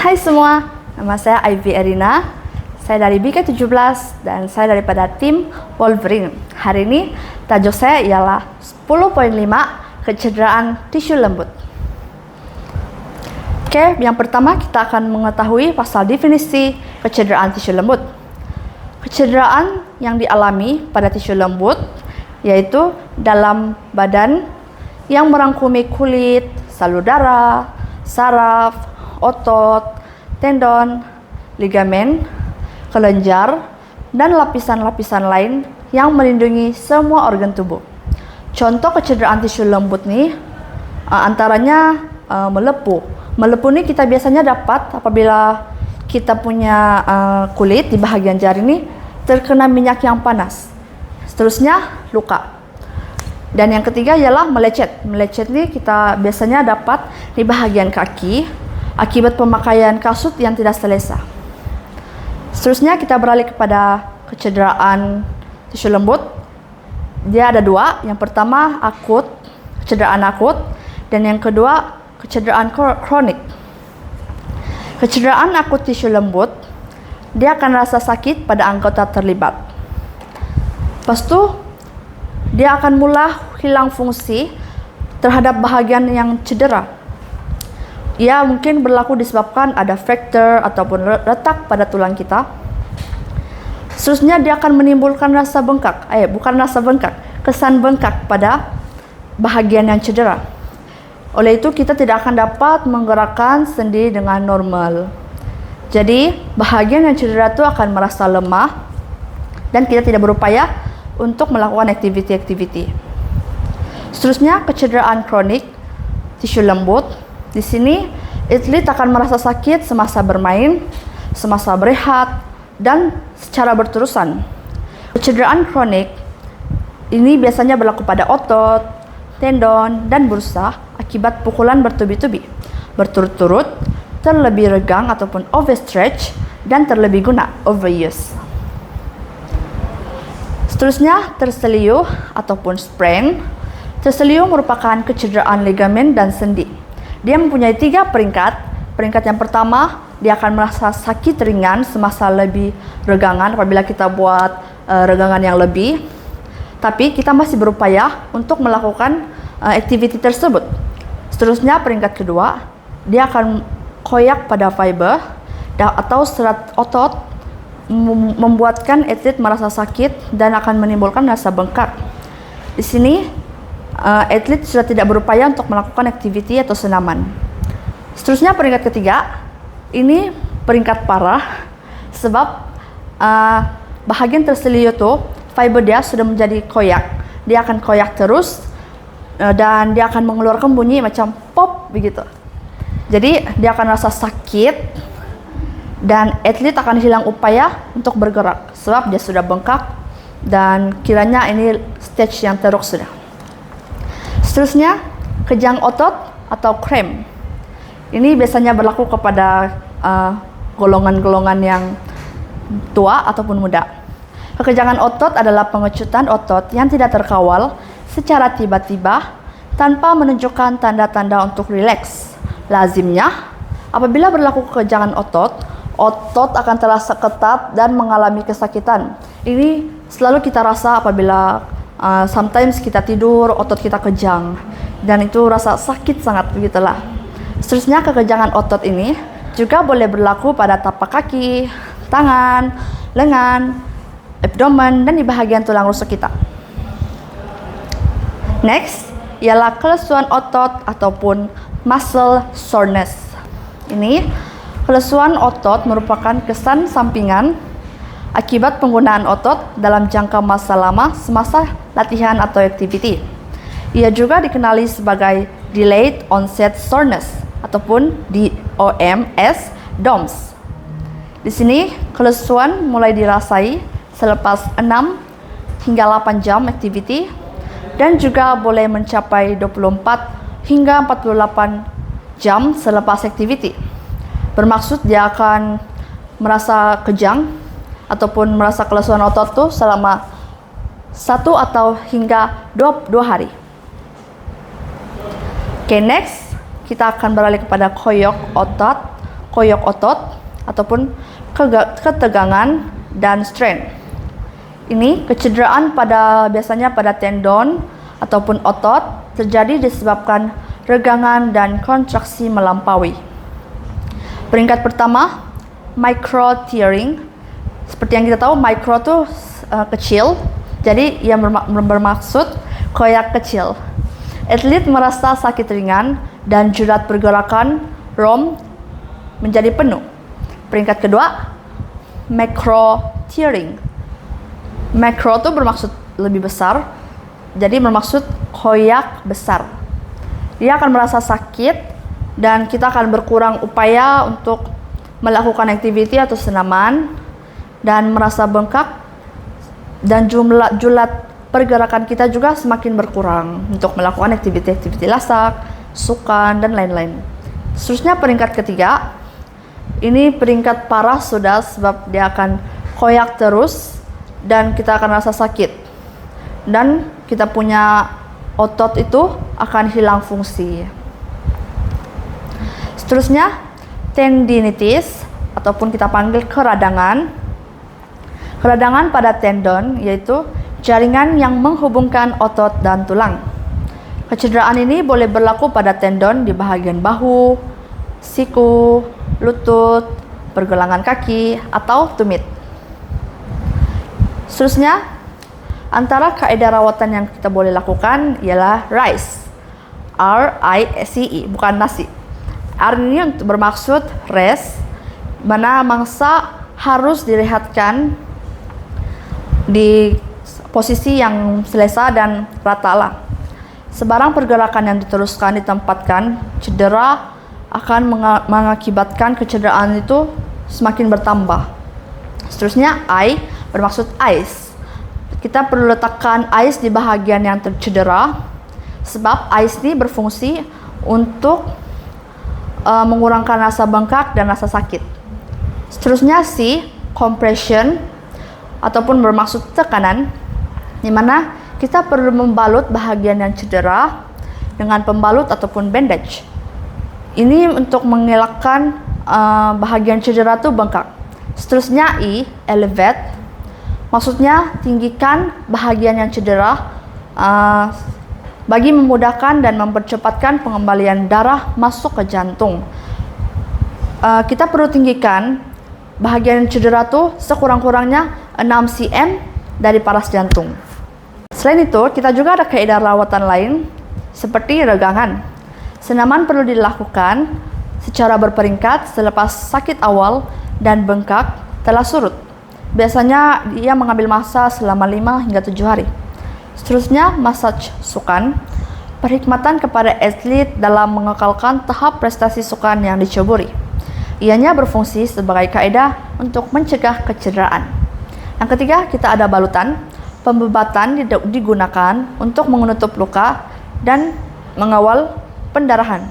Hai semua, nama saya Ivy Erina. Saya dari BK17 dan saya daripada tim Wolverine. Hari ini tajuk saya ialah 10.5 kecederaan tisu lembut. Oke, yang pertama kita akan mengetahui pasal definisi kecederaan tisu lembut. Kecederaan yang dialami pada tisu lembut yaitu dalam badan yang merangkumi kulit, salur darah, saraf, otot, tendon, ligamen, kelenjar, dan lapisan-lapisan lain yang melindungi semua organ tubuh. Contoh kecederaan tisu lembut nih antaranya melepuh. Melepuh ini kita biasanya dapat apabila kita punya kulit di bahagian jari ini terkena minyak yang panas. Seterusnya luka. Dan yang ketiga ialah melecet. Melecet ini kita biasanya dapat di bahagian kaki akibat pemakaian kasut yang tidak selesa. Seterusnya kita beralih kepada kecederaan tisu lembut. Dia ada dua. Yang pertama akut, kecederaan akut, dan yang kedua kecederaan kronik. Kecederaan akut tisu lembut, dia akan rasa sakit pada anggota terlibat. Lepas itu dia akan mula hilang fungsi terhadap bahagian yang cedera. Ia mungkin berlaku disebabkan ada fracture ataupun retak pada tulang kita. Seterusnya dia akan menimbulkan rasa bengkak. Bukan rasa bengkak, kesan bengkak pada bahagian yang cedera. Oleh itu kita tidak akan dapat menggerakkan sendi dengan normal. Jadi bahagian yang cedera itu akan merasa lemah dan kita tidak berupaya untuk melakukan aktiviti-aktiviti. Seterusnya kecederaan kronik tisu lembut. Di sini atlet akan merasa sakit semasa bermain, semasa berehat, dan secara berterusan. Kecederaan kronik ini biasanya berlaku pada otot, tendon, dan bursa akibat pukulan bertubi-tubi, berturut-turut, terlebih regang ataupun overstretch, dan terlebih guna overuse. Seterusnya terselio ataupun sprain. Terselio merupakan kecederaan ligamen dan sendi. Dia mempunyai 3 peringkat. Peringkat yang pertama, dia akan merasa sakit ringan semasa lebih regangan apabila kita buat regangan yang lebih. Tapi kita masih berupaya untuk melakukan aktiviti tersebut. Seterusnya peringkat kedua, dia akan koyak pada fiber atau serat otot, membuatkan atlet merasa sakit dan akan menimbulkan rasa bengkak. Di sini atlet sudah tidak berupaya untuk melakukan aktiviti atau senaman. Seterusnya peringkat ketiga, ini peringkat parah sebab bahagian terselio itu fiber dia sudah menjadi koyak. Dia akan koyak terus dan dia akan mengeluarkan bunyi macam pop begitu. Jadi dia akan rasa sakit dan atlet akan hilang upaya untuk bergerak sebab dia sudah bengkak dan kiranya ini stage yang teruk sudah. Seterusnya kejang otot atau cramp. Ini biasanya berlaku kepada golongan-golongan yang tua ataupun muda. Kekejangan otot adalah pengecutan otot yang tidak terkawal secara tiba-tiba tanpa menunjukkan tanda-tanda untuk rileks. Lazimnya, apabila berlaku kekejangan otot akan terasa ketat dan mengalami kesakitan. Ini selalu kita rasa apabila sometimes kita tidur, otot kita kejang, dan itu rasa sakit sangat begitulah. Seterusnya kekejangan otot ini juga boleh berlaku pada tapak kaki, tangan, lengan, abdomen, dan di bahagian tulang rusuk kita. Next ialah kelesuan otot ataupun muscle soreness. Ini kelesuan otot merupakan kesan sampingan akibat penggunaan otot dalam jangka masa lama semasa latihan atau aktiviti. Ia juga dikenali sebagai delayed onset soreness ataupun DOMS. Di sini kelesuan mulai dirasai selepas 6 hingga 8 jam aktiviti dan juga boleh mencapai 24 hingga 48 jam selepas aktiviti. Bermaksud dia akan merasa kejang ataupun merasa kelesuan otot tuh selama 1 atau hingga 2 hari. Oke, next kita akan beralih kepada koyok otot. koyok otot ataupun ketegangan dan strain. Ini kecederaan biasanya pada tendon ataupun otot terjadi disebabkan regangan dan kontraksi melampaui. Peringkat pertama, micro tearing. Seperti yang kita tahu, micro itu kecil, jadi yang bermaksud koyak kecil. Atlet merasa sakit ringan dan jurat pergerakan ROM menjadi penuh. Peringkat kedua, macro tearing. Macro itu bermaksud lebih besar, jadi bermaksud koyak besar. Dia akan merasa sakit dan kita akan berkurang upaya untuk melakukan aktiviti atau senaman dan merasa bengkak, dan julat pergerakan kita juga semakin berkurang untuk melakukan aktiviti-aktiviti lasak, sukan, dan lain-lain. Seterusnya peringkat ketiga, ini peringkat parah sudah sebab dia akan koyak terus dan kita akan rasa sakit. Dan kita punya otot itu akan hilang fungsi. Seterusnya, tendinitis ataupun kita panggil keradangan. Keradangan pada tendon yaitu jaringan yang menghubungkan otot dan tulang. Kecederaan ini boleh berlaku pada tendon di bahagian bahu, siku, lutut, pergelangan kaki, atau tumit. Seterusnya, antara kaidah rawatan yang kita boleh lakukan ialah RICE. R-I-C-E, bukan nasi. R ini untuk bermaksud rest, mana mangsa harus direhatkan di posisi yang selesa dan rata lah. Sebarang pergerakan yang diteruskan ditempatkan cedera akan mengakibatkan kecederaan itu semakin bertambah. Seterusnya, I bermaksud ice. Kita perlu letakkan ice di bahagian yang tercedera sebab ice ini berfungsi untuk mengurangkan rasa bengkak dan rasa sakit. Seterusnya, C, compression ataupun bermaksud tekanan, di mana kita perlu membalut bahagian yang cedera dengan pembalut ataupun bandage. Ini untuk mengelakkan bahagian cedera itu bengkak. Seterusnya, E, elevate. Maksudnya tinggikan bahagian yang cedera bagi memudahkan dan mempercepatkan pengembalian darah masuk ke jantung. Kita perlu tinggikan bahagian cedera itu sekurang-kurangnya 6 cm dari paras jantung. Selain itu, kita juga ada kaidah rawatan lain seperti regangan. Senaman perlu dilakukan secara berperingkat selepas sakit awal dan bengkak telah surut. Biasanya dia mengambil masa selama 5 hingga 7 hari. Seterusnya, massage sukan. Perhikmatan kepada atlet dalam mengekalkan tahap prestasi sukan yang diceburi. Ianya berfungsi sebagai kaidah untuk mencegah kecederaan. Yang ketiga, kita ada balutan. Pembebatan digunakan untuk menutup luka dan mengawal pendarahan.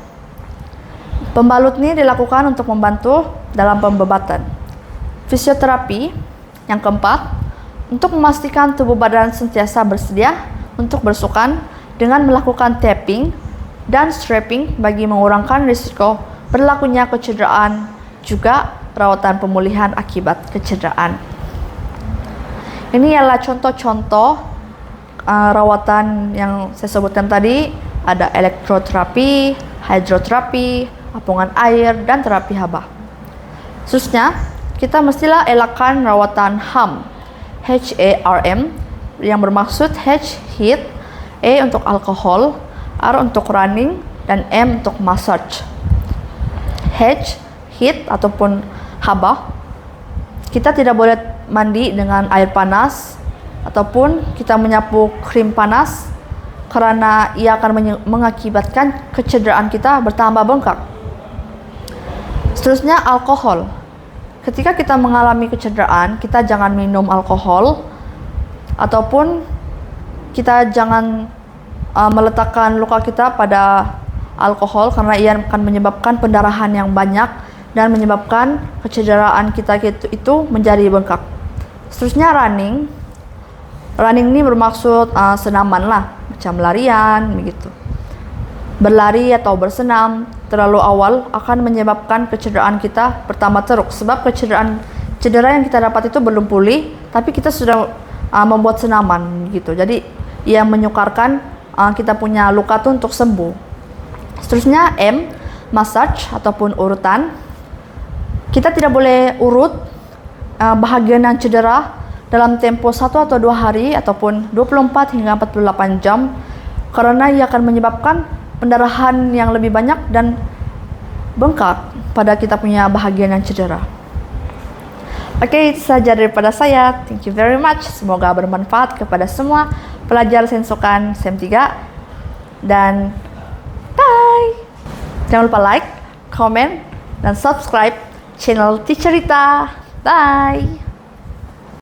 Pembalut ini dilakukan untuk membantu dalam pembebatan. Fisioterapi. Yang keempat, untuk memastikan tubuh badan sentiasa bersedia untuk bersukan dengan melakukan tapping dan strapping bagi mengurangkan risiko berlakunya kecederaan, juga rawatan pemulihan akibat kecederaan. Ini adalah contoh-contoh rawatan yang saya sebutkan tadi. Ada elektroterapi, hidroterapi, apungan air, dan terapi haba. Seterusnya, kita mestilah elakkan rawatan HARM, H-A-R-M, yang bermaksud H, heat, A untuk alkohol, R untuk running, dan M untuk massage. H, heat ataupun haba. Kita tidak boleh mandi dengan air panas ataupun kita menyapu krim panas karena ia akan mengakibatkan kecederaan kita bertambah bengkak. Seterusnya, alkohol. Ketika kita mengalami kecederaan, kita jangan minum alkohol ataupun kita jangan meletakkan luka kita pada alkohol karena ia akan menyebabkan pendarahan yang banyak dan menyebabkan kecederaan kita itu menjadi bengkak. Seterusnya, running. Running ini bermaksud senaman lah, macam larian begitu. Berlari atau bersenam terlalu awal akan menyebabkan kecederaan kita bertambah teruk, sebab cedera yang kita dapat itu belum pulih, tapi kita sudah membuat senaman gitu. Jadi yang menyukarkan kita punya luka itu untuk sembuh. Seterusnya M, massage ataupun urutan. Kita tidak boleh urut bahagian yang cedera dalam tempo 1 atau 2 hari ataupun 24 hingga 48 jam, karena ia akan menyebabkan pendarahan yang lebih banyak dan bengkak pada kita punya bahagian yang cedera. Oke, itu saja daripada saya. Thank you very much. Semoga bermanfaat kepada semua pelajar Sensokan SEM 3. Dan bye. Jangan lupa like, comment, dan subscribe channel Teacher Rita. Bye.